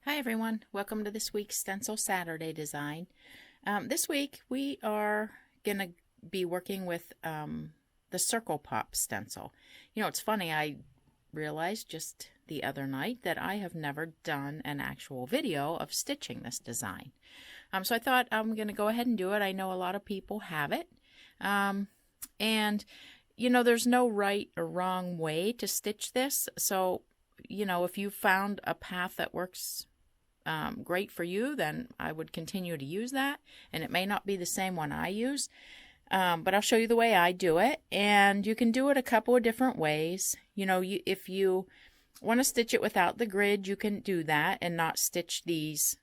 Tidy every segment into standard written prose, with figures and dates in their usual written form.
Hi everyone, welcome to this week's Stencil Saturday design. This week we are going to be working with the Circle Pop Stencil. You know, it's funny, I realized just the other night that I have never done an actual video of stitching this design. So I thought I'm going to go ahead and do it. I know a lot of people have it. And, you know, there's no right or wrong way to stitch this. So, you know, if you found a path that works great for you, then I would continue to use that, and it may not be the same one I use, but I'll show you the way I do it, and you can do it a couple of different ways. You know, if you want to stitch it without the grid, you can do that and not stitch these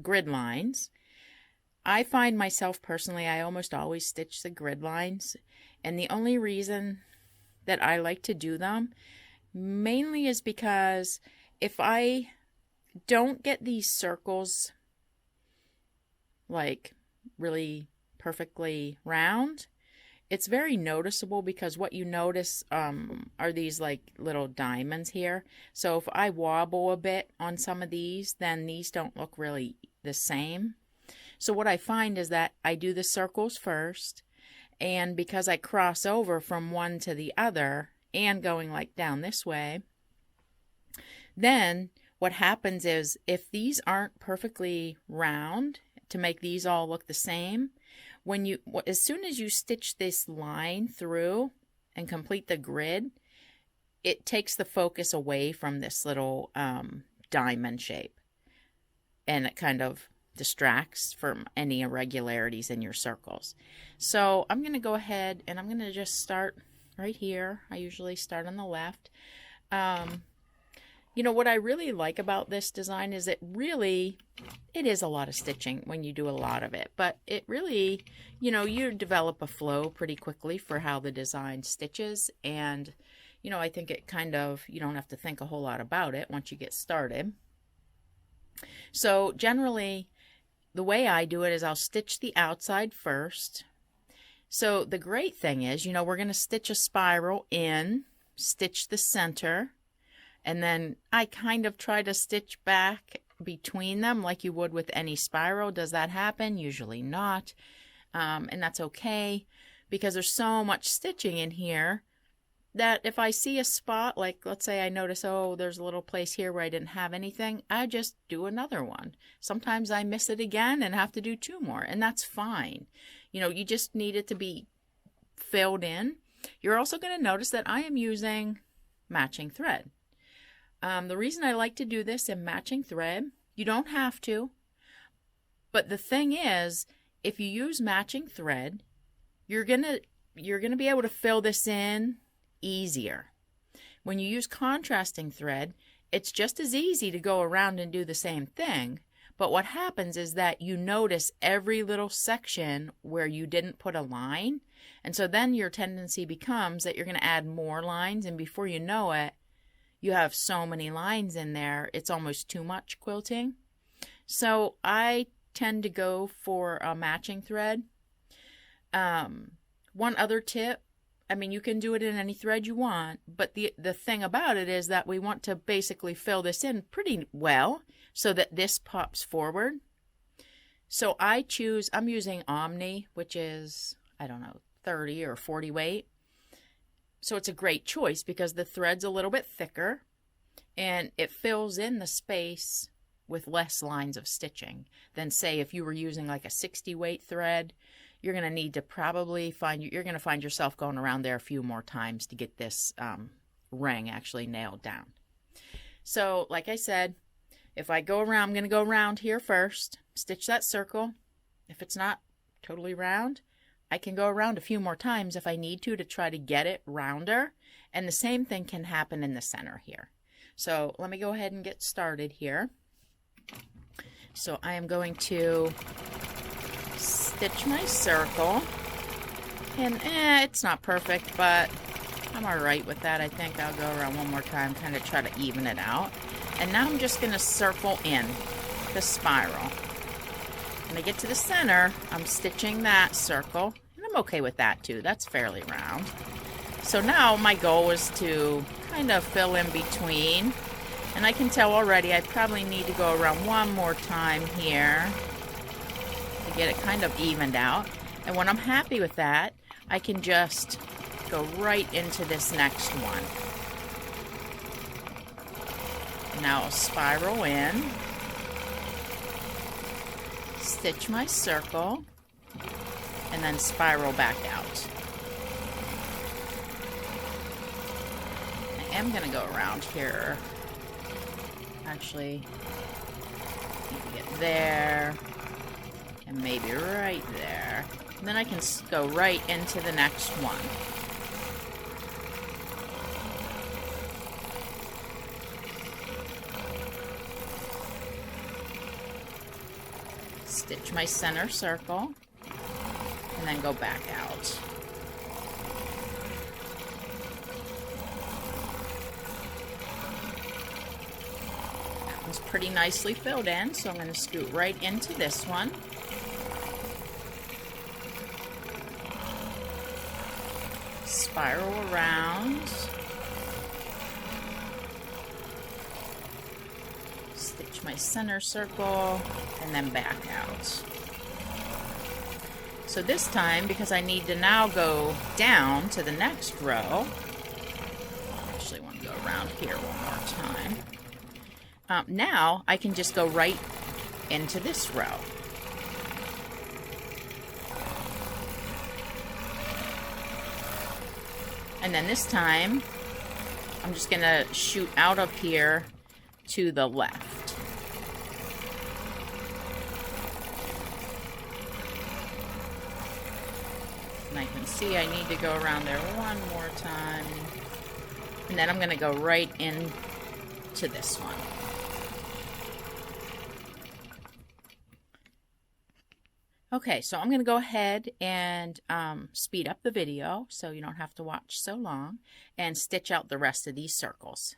grid lines. I find myself personally, I almost always stitch the grid lines, and the only reason that I like to do them mainly is because if I don't get these circles like really perfectly round, it's very noticeable, because what you notice are these like little diamonds here. So if I wobble a bit on some of these, then these don't look really the same. So what I find is that I do the circles first, and because I cross over from one to the other and going like down this way, then what happens is if these aren't perfectly round to make these all look the same, as soon as you stitch this line through and complete the grid, it takes the focus away from this little diamond shape, and it kind of distracts from any irregularities in your circles. So I'm going to go ahead and I'm going to just start right here. I usually start on the left. You know, what I really like about this design is it is a lot of stitching when you do a lot of it, but it really, you know, you develop a flow pretty quickly for how the design stitches, and, you know, I think it kind of, you don't have to think a whole lot about it once you get started. So generally, the way I do it is I'll stitch the outside first. So the great thing is, you know, we're going to stitch a spiral in, stitch the center, and then I kind of try to stitch back between them like you would with any spiral. Does that happen? Usually not. And that's okay, because there's so much stitching in here that if I see a spot, like let's say I notice, oh, there's a little place here where I didn't have anything, I just do another one. Sometimes I miss it again and have to do two more, and that's fine. You know, you just need it to be filled in. You're also going to notice that I am using matching thread. The reason I like to do this in matching thread, you don't have to, but the thing is, if you use matching thread, you're gonna be able to fill this in easier. When you use contrasting thread, it's just as easy to go around and do the same thing, but what happens is that you notice every little section where you didn't put a line, and so then your tendency becomes that you're going to add more lines, and before you know it, you have so many lines in there, it's almost too much quilting. So I tend to go for a matching thread. One other tip, I mean, you can do it in any thread you want, but the thing about it is that we want to basically fill this in pretty well so that this pops forward. So I'm using Omni, which is, I don't know, 30 or 40 weight. So it's a great choice because the thread's a little bit thicker and it fills in the space with less lines of stitching than, say, if you were using like a 60 weight thread. You're going to need to probably you're going to find yourself going around there a few more times to get this ring actually nailed down. So like I said, if I go around, I'm going to go around here first, stitch that circle. If it's not totally round, I can go around a few more times if I need to try to get it rounder, and the same thing can happen in the center here. So let me go ahead and get started here. So I am going to stitch my circle, and it's not perfect, but I'm alright with that. I think I'll go around one more time, kind of try to even it out. And now I'm just going to circle in the spiral. When I get to the center, I'm stitching that circle, and I'm okay with that too. That's fairly round. So now my goal is to kind of fill in between And I can tell already I probably need to go around one more time here to get it kind of evened out. And when I'm happy with that, I can just go right into this next one. Now I'll spiral in, stitch my circle, and then spiral back out. I am going to go around here. Actually, need to get there, and maybe right there. And then I can go right into the next one. Stitch my center circle, and then go back out. It's pretty nicely filled in, so I'm going to scoot right into this one. Spiral around. Stitch my center circle and then back out. So this time, because I need to now go down to the next row, I actually want to go around here one more time. Now I can just go right into this row. And then this time, I'm just going to shoot out of here to the left. And I can see I need to go around there one more time. And then I'm going to go right into this one. Okay, so I'm going to go ahead and speed up the video so you don't have to watch so long and stitch out the rest of these circles.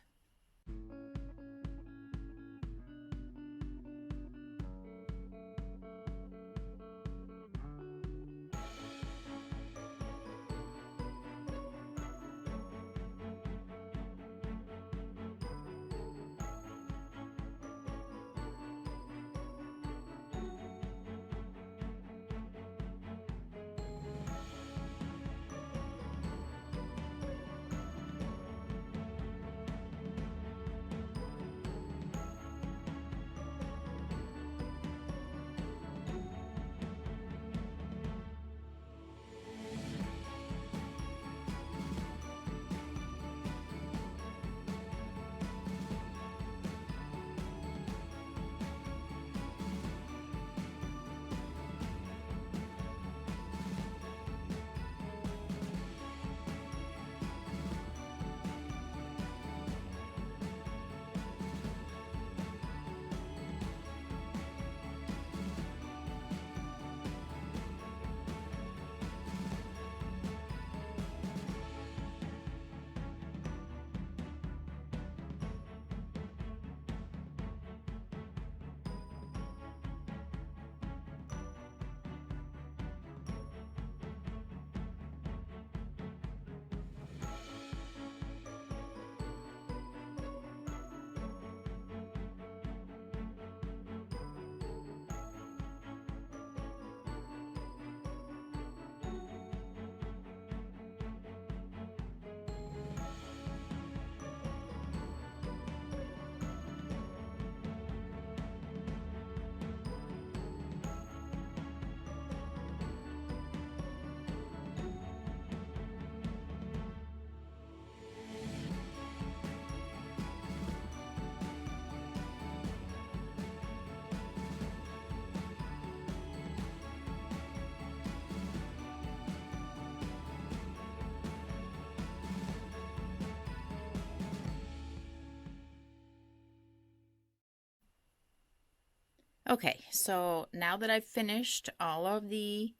Okay, so now that I've finished all of the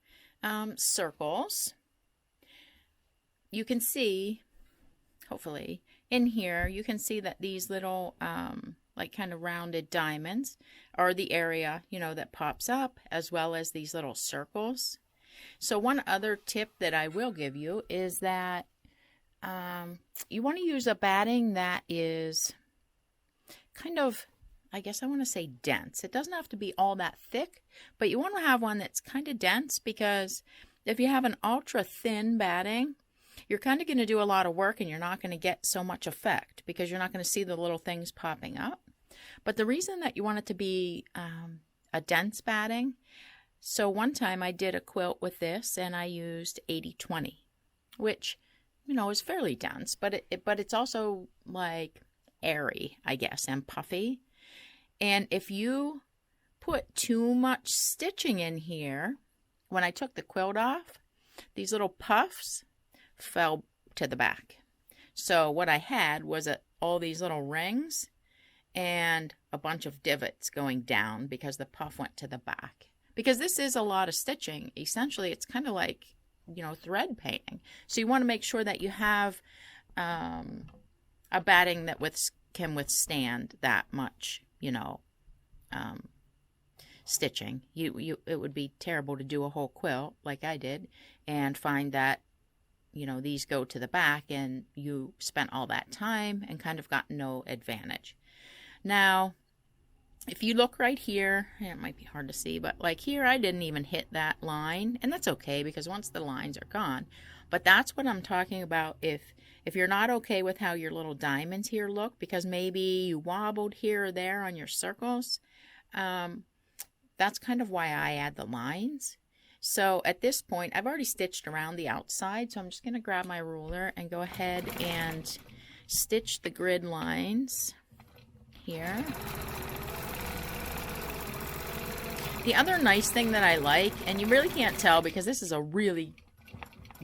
circles, you can see, hopefully, in here, you can see that these little, like kind of rounded diamonds are the area, you know, that pops up, as well as these little circles. So one other tip that I will give you is that you want to use a batting that is kind of, I guess I want to say dense. It doesn't have to be all that thick, but you want to have one that's kind of dense, because if you have an ultra thin batting, you're kind of going to do a lot of work and you're not going to get so much effect because you're not going to see the little things popping up. But the reason that you want it to be a dense batting, so one time I did a quilt with this and I used 80-20, which, you know, is fairly dense, but it's also like airy, I guess, and puffy. And if you put too much stitching in here, when I took the quilt off, these little puffs fell to the back. So what I had was all these little rings and a bunch of divots going down because the puff went to the back. Because this is a lot of stitching. Essentially, it's kind of like, you know, thread painting. So you want to make sure that you have a batting that can withstand that much, you know, stitching. It would be terrible to do a whole quilt like I did and find that, you know, these go to the back and you spent all that time and kind of got no advantage. Now, if you look right here, and it might be hard to see, but like here, I didn't even hit that line, and that's okay because once the lines are gone. But that's what I'm talking about. If you're not okay with how your little diamonds here look, because maybe you wobbled here or there on your circles, that's kind of why I add the lines. So at this point, I've already stitched around the outside, so I'm just going to grab my ruler and go ahead and stitch the grid lines here. The other nice thing that I like, and you really can't tell because this is a really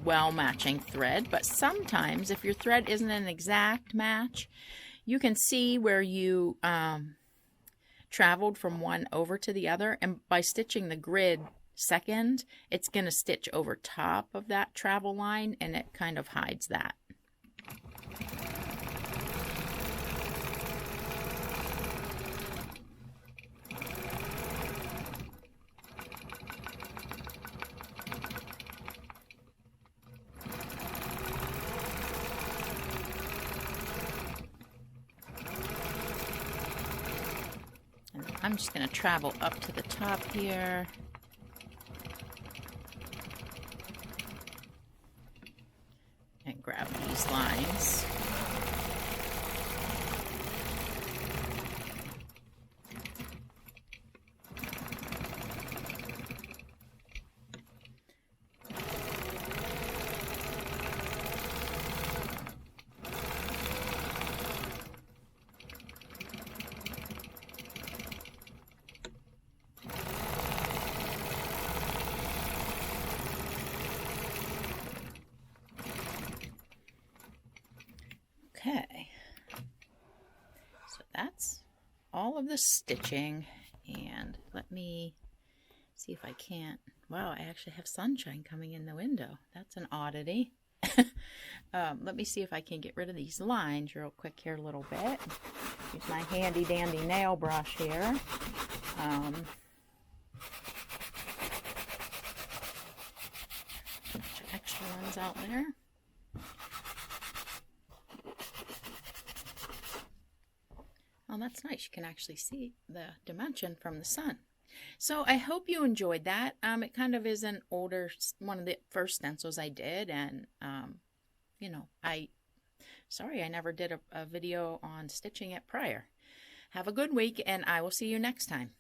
well matching thread, but sometimes if your thread isn't an exact match, you can see where you traveled from one over to the other, and by stitching the grid second, it's going to stitch over top of that travel line and it kind of hides that. And I'm just going to travel up to the top here. And grab these lines. Okay, so that's all of the stitching, and let me see if I can't, wow, I actually have sunshine coming in the window. That's an oddity. Let me see if I can get rid of these lines real quick here a little bit. Use my handy dandy nail brush here. Bunch of extra ones out there. Oh, that's nice. You can actually see the dimension from the sun. So I hope you enjoyed that. It kind of is an older, one of the first stencils I did, and you know, sorry I never did a video on stitching it prior. Have a good week, and I will see you next time.